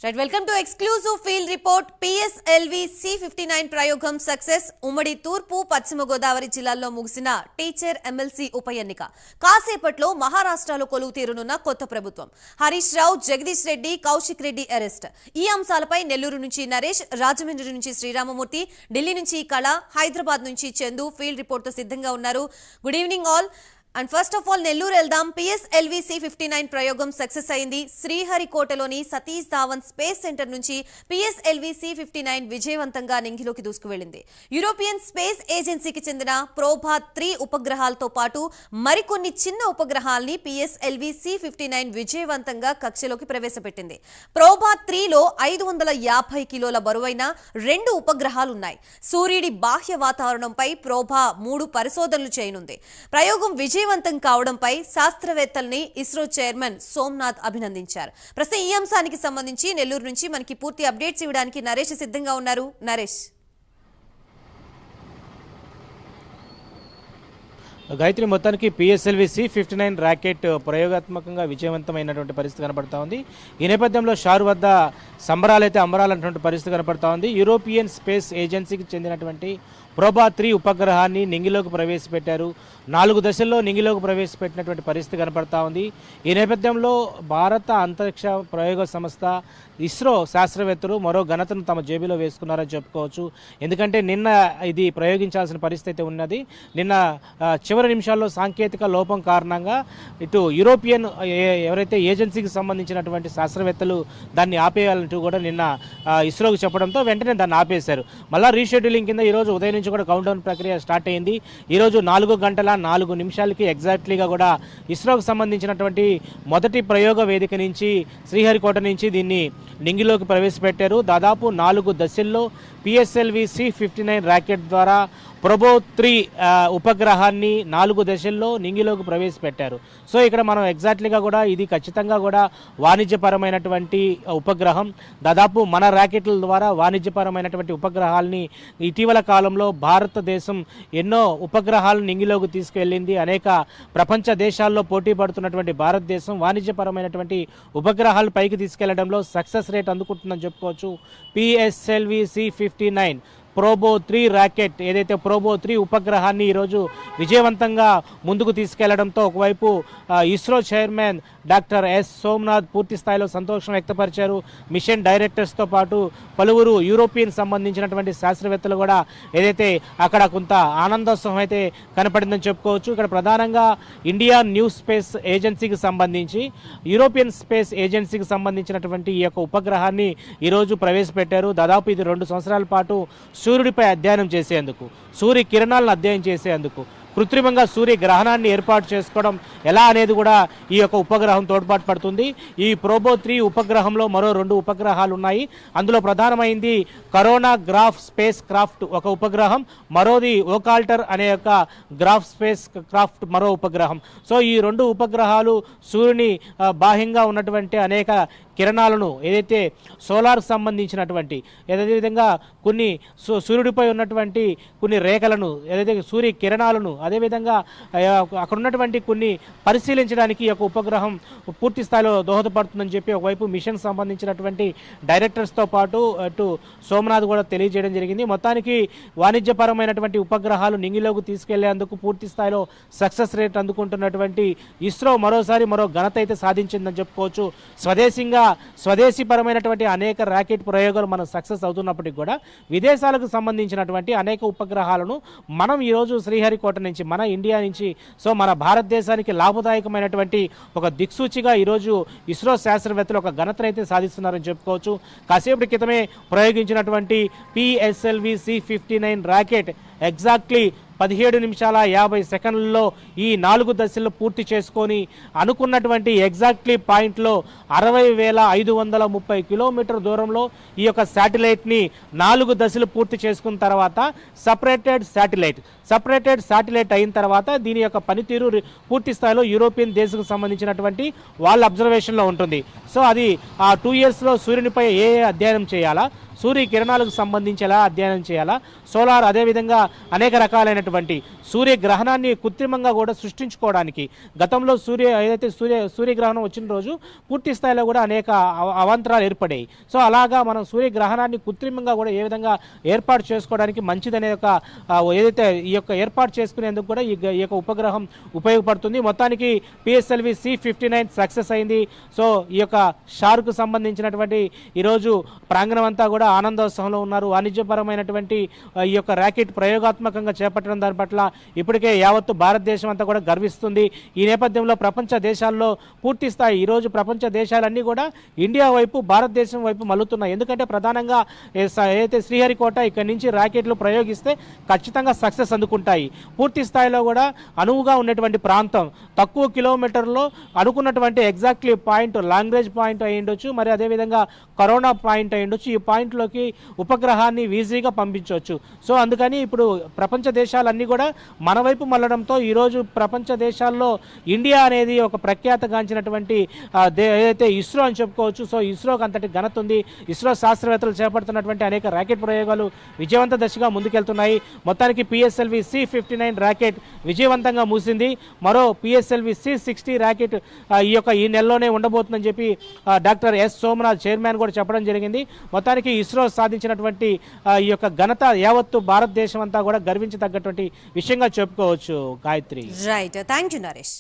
Right, welcome to exclusive field report. PSLV C59 ప్రయోగం success. ఉమ్మడి తూర్పు పశ్చిమ గోదావరి జిల్లాల్లో ముగిసిన టీచర్ ఎమ్మెల్సీ ఉప ఎన్నిక. కాసేపట్లో మహారాష్ట్రలో కొలువు తీరనున్న కొత్త ప్రభుత్వం. హరీష్ రావు, జగదీష్ రెడ్డి, కౌశిక్ రెడ్డి అరెస్ట్. ఈ అంశాలపై నెల్లూరు నుంచి నరేష్, రాజమండ్రి నుంచి శ్రీరామమూర్తి, ఢిల్లీ నుంచి కళ, హైదరాబాద్ నుంచి చందు ఫీల్డ్ రిపోర్ట్ తో సిద్ధంగా ఉన్నారు. Good evening all. And first of all Nellore వెళ్దాం. PSLV C59 ప్రయోగం సక్సెస్ అయింది. శ్రీహరికోటలోని సతీష్ ధావన్ స్పేస్ సెంటర్ నుంచి PSLV C59 విజయవంతంగా నింగిలోకి దూసుకువెళ్లింది. యూరోపియన్ స్పేస్ ఏజెన్సీకి చెందిన ప్రోభాత్ 3 ఉపగ్రహాలతో పాటు మరికొన్ని చిన్న ఉపగ్రహాల్ని PSLV C59 విజయవంతంగా కక్షలోకి ప్రవేశపెట్టింది. ప్రోభాత్ 3లో 550 కిలోల బరువైన 2 ఉపగ్రహాలున్నాయి. సూర్యుడి బాహ్య వాతావరణంపై ప్రోభా 3 పరిశోధనలు చేయనుంది. ప్రయోగం విజయవంతం కావడంపై శాస్త్రవేత్తల్ని ఇస్రో చైర్మన్ సోమనాథ్ అభినందించారు. ప్రస్తుతం ఈ అంశానికి సంబంధించి నెల్లూరు నుంచి మనకి పూర్తి అప్డేట్స్ ఇవ్వడానికి నరేష్ సిద్ధంగా ఉన్నారు. నరేష్. గాయత్రి, మొత్తానికి PSLV C59 ర్యాకెట్ ప్రయోగాత్మకంగా విజయవంతమైనటువంటి పరిస్థితి కనపడతా ఉంది. ఈ నేపథ్యంలో షార్ వద్ద సంబరాలైతే అంబరాలన్నటువంటి పరిస్థితి కనపడతా ఉంది. యూరోపియన్ స్పేస్ ఏజెన్సీకి చెందినటువంటి ప్రోభాత్ 3 ఉపగ్రహాన్ని నింగిలోకి ప్రవేశపెట్టారు. 4 దశల్లో నింగిలోకి ప్రవేశపెట్టినటువంటి పరిస్థితి కనపడతా ఉంది. ఈ నేపథ్యంలో భారత అంతరిక్ష ప్రయోగ సంస్థ ఇస్రో శాస్త్రవేత్తలు మరో ఘనతను తమ జేబులో వేసుకున్నారని చెప్పుకోవచ్చు. ఎందుకంటే నిన్న ఇది ప్రయోగించాల్సిన పరిస్థితి అయితే ఉన్నది. నిన్న చివరి నిమిషాల్లో సాంకేతిక లోపం కారణంగా ఇటు యూరోపియన్ ఎవరైతే ఏజెన్సీకి సంబంధించినటువంటి శాస్త్రవేత్తలు దాన్ని ఆపేయాలంటూ కూడా నిన్న ఇస్రోకి చెప్పడంతో వెంటనే దాన్ని ఆపేశారు. మళ్ళీ రీషెడ్యూలింగ్ కింద ఈరోజు ఉదయం నుంచి కూడా కౌంటౌన్ ప్రక్రియ స్టార్ట్ అయింది. ఈరోజు 4 గంటల 4 నిమిషాలకి ఎగ్జాక్ట్లీగా కూడా ఇస్రోకి సంబంధించినటువంటి మొదటి ప్రయోగ వేదిక నుంచి శ్రీహరికోట నుంచి దీన్ని నింగిలోకి ప్రవేశపెట్టారు. దాదాపు 4 దశల్లో PSLV C59 ర్యాకెట్ ద్వారా ప్రోభాత్ 3 ఉపగ్రహాన్ని 4 దశల్లో నింగిలోకి ప్రవేశపెట్టారు. సో ఇక్కడ మనం ఎగ్జాక్ట్లీగా కూడా ఇది ఖచ్చితంగా కూడా వాణిజ్యపరమైనటువంటి ఉపగ్రహం. దాదాపు మన ర్యాకెట్ల ద్వారా వాణిజ్యపరమైనటువంటి ఉపగ్రహాలని ఇటీవల కాలంలో భారతదేశం ఎన్నో ఉపగ్రహాలను నింగిలోకి తీసుకెళ్లింది. అనేక ప్రపంచ దేశాల్లో పోటీ పడుతున్నటువంటి భారతదేశం వాణిజ్యపరమైనటువంటి ఉపగ్రహాలను పైకి తీసుకెళ్లడంలో సక్సెస్ రేట్ అందుకుంటుందని చెప్పుకోవచ్చు. PSLV C59 ప్రోభాత్ 3 ర్యాకెట్ ఏదైతే ప్రోభాత్ 3 ఉపగ్రహాన్ని ఈరోజు విజయవంతంగా ముందుకు తీసుకెళ్లడంతో ఒకవైపు ISRO chairman doctor yes Somnath పూర్తి స్థాయిలో సంతోషం వ్యక్తపరిచారు. మిషన్ డైరెక్టర్స్తో పాటు పలువురు యూరోపియన్ సంబంధించినటువంటి శాస్త్రవేత్తలు కూడా ఏదైతే అక్కడ కొంత ఆనందోత్సవం అయితే కనపడిందని చెప్పుకోవచ్చు. ఇక్కడ ప్రధానంగా ఇండియన్ న్యూ స్పేస్ ఏజెన్సీకి సంబంధించి యూరోపియన్ స్పేస్ ఏజెన్సీకి సంబంధించినటువంటి ఈ యొక్క ఉపగ్రహాన్ని ఈరోజు ప్రవేశపెట్టారు. దాదాపు ఇది 2 సంవత్సరాల పాటు సూర్యుడిపై అధ్యయనం చేసేందుకు, సూర్య కిరణాలను అధ్యయనం చేసేందుకు, కృత్రిమంగా సూర్య గ్రహణాన్ని ఏర్పాటు చేసుకోవడం ఎలా అనేది కూడా ఈ యొక్క ఉపగ్రహం తోడ్పాటు పడుతుంది. ఈ ప్రోభాత్ 3 ఉపగ్రహంలో మరో 2 ఉపగ్రహాలు ఉన్నాయి. అందులో ప్రధానమైంది కరోనా గ్రాఫ్ స్పేస్ క్రాఫ్ట్ ఒక ఉపగ్రహం, మరోది ఓకాల్టర్ అనే యొక్క గ్రాఫ్ స్పేస్ క్రాఫ్ట్ మరో ఉపగ్రహం. సో ఈ 2 ఉపగ్రహాలు సూర్యుని బాహ్యంగా ఉన్నటువంటి అనేక కిరణాలను ఏదైతే సోలార్కి సంబంధించినటువంటి ఏదైతే విధంగా కొన్ని సూర్యుడిపై ఉన్నటువంటి కొన్ని రేఖలను ఏదైతే సూర్య కిరణాలను అదేవిధంగా అక్కడ ఉన్నటువంటి కొన్ని పరిశీలించడానికి ఈ యొక్క ఉపగ్రహం పూర్తి స్థాయిలో దోహదపడుతుందని చెప్పి ఒకవైపు మిషన్ సంబంధించినటువంటి డైరెక్టర్స్తో పాటు అటు సోమనాథ్ కూడా తెలియజేయడం జరిగింది. మొత్తానికి వాణిజ్యపరమైనటువంటి ఉపగ్రహాలు నింగిలోకి తీసుకెళ్లేందుకు పూర్తి స్థాయిలో సక్సెస్ రేట్ అందుకుంటున్నటువంటి ఇస్రో మరోసారి మరో ఘనత అయితే సాధించిందని చెప్పుకోవచ్చు. స్వదేశీపరమైనటువంటి అనేక ర్యాకెట్ ప్రయోగాలు మనం సక్సెస్ అవుతున్నప్పటికీ కూడా విదేశాలకు సంబంధించినటువంటి అనేక ఉపగ్రహాలను మనం ఈరోజు శ్రీహరికోట నుంచి మన ఇండియా నుంచి సో మన భారతదేశానికి లాభదాయకమైనటువంటి ఒక దిక్సూచిగా ఈరోజు ఇస్రో శాస్త్రవేత్తలు ఒక ఘనతనైతే సాధిస్తున్నారని చెప్పుకోవచ్చు. కాసేపటి క్రితమే ప్రయోగించినటువంటి PSLV C59 ర్యాకెట్ ఎగ్జాక్ట్లీ 17 నిమిషాల 50 సెకండ్లలో ఈ 4 దశల్లో పూర్తి చేసుకొని అనుకున్నటువంటి ఎగ్జాక్ట్లీ పాయింట్లో 60,530 కిలోమీటర్ దూరంలో ఈ యొక్క శాటిలైట్ని 4 దశలు పూర్తి చేసుకున్న తర్వాత సపరేటెడ్ శాటిలైట్ అయిన తర్వాత దీని యొక్క పనితీరు పూర్తి స్థాయిలో యూరోపియన్ దేశకు సంబంధించినటువంటి వాళ్ళ అబ్జర్వేషన్లో ఉంటుంది. సో అది ఆ 2 ఇయర్స్లో సూర్యునిపై ఏ అధ్యయనం చేయాలా, సూర్య కిరణాలకు సంబంధించి ఎలా అధ్యయనం చేయాలా, సోలార్ అదేవిధంగా అనేక రకాలైనటువంటి సూర్యగ్రహణాన్ని కృత్రిమంగా కూడా సృష్టించుకోవడానికి గతంలో ఏదైతే సూర్యగ్రహణం వచ్చిన రోజు పూర్తి స్థాయిలో కూడా అనేక అవాంతరాలు ఏర్పడాయి. సో అలాగా మనం సూర్యగ్రహణాన్ని కృత్రిమంగా కూడా ఏ విధంగా ఏర్పాటు చేసుకోవడానికి మంచిదనే ఒక ఏదైతే ఈ యొక్క ఏర్పాటు చేసుకునేందుకు కూడా ఈ యొక్క ఉపగ్రహం ఉపయోగపడుతుంది. మొత్తానికి పిఎస్ఎల్వి C59 సక్సెస్ అయింది. సో ఈ యొక్క షార్కు సంబంధించినటువంటి ఈరోజు ప్రాంగణం అంతా కూడా ఆనందోత్సవంలో ఉన్నారు. వాణిజ్యపరమైనటువంటి ఈ యొక్క ర్యాకెట్ ప్రయోగాత్మకంగా చేపట్టడం దాని పట్ల ఇప్పటికే యావత్తు భారతదేశం అంతా కూడా గర్విస్తుంది. ఈ నేపథ్యంలో ప్రపంచ దేశాల్లో పూర్తి స్థాయి ఈరోజు ప్రపంచ దేశాలన్నీ కూడా ఇండియా వైపు భారతదేశం వైపు మల్లుతున్నాయి. ఎందుకంటే ప్రధానంగా ఏదైతే శ్రీహరికోట ఇక్కడి నుంచి ర్యాకెట్లు ప్రయోగిస్తే ఖచ్చితంగా సక్సెస్ అందుకుంటాయి. పూర్తి స్థాయిలో కూడా అనువుగా ఉన్నటువంటి ప్రాంతం తక్కువ కిలోమీటర్లో అనుకున్నటువంటి exactly point long range point అయి ఉండొచ్చు, మరి అదేవిధంగా కరోనా పాయింట్ అయి ఉండొచ్చు. ఈ పాయింట్లోకి ఉపగ్రహాన్ని ఈజీగా పంపించవచ్చు. సో అందుకని ఇప్పుడు ప్రపంచ దేశాలన్నీ కూడా మన వైపు మళ్ళడంతో ఈరోజు ప్రపంచ దేశాల్లో ఇండియా అనేది ఒక ప్రఖ్యాతగాంచినటువంటి ఏదైతే ఇస్రో అని చెప్పుకోవచ్చు. సో ఇస్రోకి అంతటి ఘనత ఉంది. ఇస్రో శాస్త్రవేత్తలు చేపడుతున్నటువంటి అనేక ర్యాకెట్ ప్రయోగాలు విజయవంత దశగా ముందుకెళ్తున్నాయి. మొత్తానికి పిఎస్ఎల్వి C59 ర్యాకెట్ విజయవంతంగా మూసింది. మరో పిఎస్ఎల్వి C60 ర్యాకెట్ ఈ నెలలోనే ఉండబోతుందని చెప్పి డాక్టర్ ఎస్ సోమనాథ్ చైర్మన్ కూడా చెప్పడం జరిగింది. మొత్తానికి ఇస్రో సాధించినటువంటి ఈ యొక్క ఘనత యావత్తు భారతదేశం అంతా కూడా గర్వించదగ్గటువంటి విషయంగా చెప్పుకోవచ్చు. Gayatri. Right, thank you Naresh.